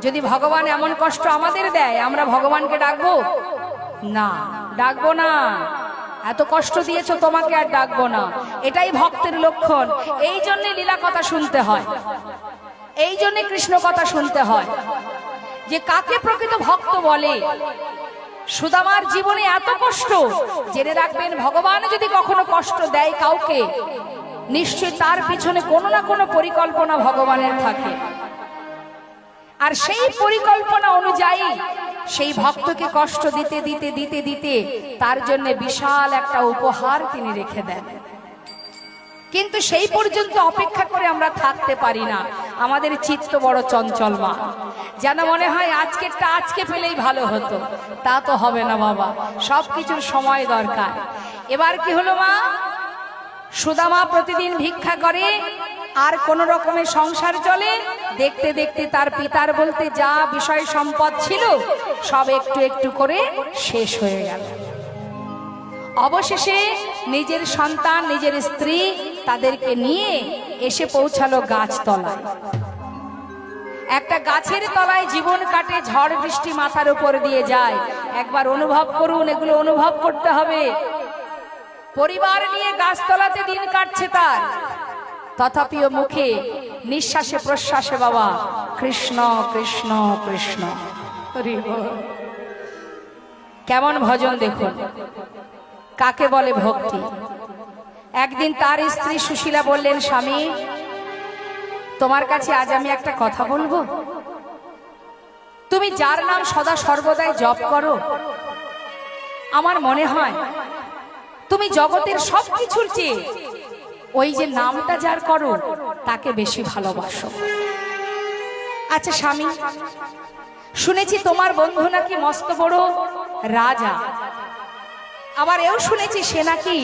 যদি ভগবান এমন কষ্ট আমাদের দেয়, আমরা ভগবানকে ডাকবো না? ডাকবো না। এত কষ্ট দিয়েছো, তোমাকে আর ডাকবো না। এটাই ভক্তের লক্ষণ। এই জন্য লীলা কথা শুনতে হয়, এই জন্য কৃষ্ণ কথা শুনতে হয়, যে কাকে প্রকৃত ভক্ত বলে। সুদামার জীবনে এত কষ্ট, জেনে রাখবেন ভগবান যদি কখনো কষ্ট দেয় কাউকে, নিশ্চয় তার পিছনে কোনো না কোনো পরিকল্পনা ভগবানের থাকে। আর সেই পরিকল্পনা অনুযায়ী সেই ভক্তকে কষ্ট দিতে দিতে দিতে দিতে তার জন্য বিশাল একটা উপহার তিনি রেখে দেন। কিন্তু সেই পর্যন্ত অপেক্ষা করে আমরা থাকতে পারি না। আমাদের চিত্ত বড় চঞ্চল মা, যেন মনে হয় আজকেরটা আজকে পেলেই ভালো হতো। তা তো হবে না বাবা, সবকিছুর সময় দরকার। এবার কি হলো মা? সুদামা প্রতিদিন ভিক্ষা করে, আর কোন রকমের সংসার চলে। দেখতে দেখতে তার পিতার বলতে যা বিষয় সম্পদ ছিল সব একটু একটু করে শেষ হয়ে গেল। অবশেষে নিজের সন্তান, নিজের স্ত্রী, তাদেরকে নিয়ে এসে পৌঁছালো গাছতলায়। একটা গাছের তলায় জীবন কাটে, ঝড় বৃষ্টি মাথার উপর দিয়ে যায়। একবার অনুভব করুন, এগুলো অনুভব করতে হবে। পরিবার নিয়ে গাছতলাতে দিন কাটছে তার, তথাপিও মুখে নিঃশ্বাসে প্রশ্বাসে বাবা কৃষ্ণ কৃষ্ণ কৃষ্ণ। কেমন ভজন দেখুন, কাকে বলে ভক্তি। একদিন তার স্ত্রী সুশীলা বললেন, স্বামী তোমার কাছে আজ আমি একটা কথা বলবো। তুমি যার নাম সদা সর্বদাই জপ করো, আমার মনে হয় তুমি জগতের সবকিছুর চেয়ে ওই যে নামটা যার করো তাকে বেশি ভালোবাসো। আচ্ছা স্বামী, শুনেছি তোমার বন্ধু নাকি মস্ত বড় রাজা, আবার এও শুনেছি সে নাকি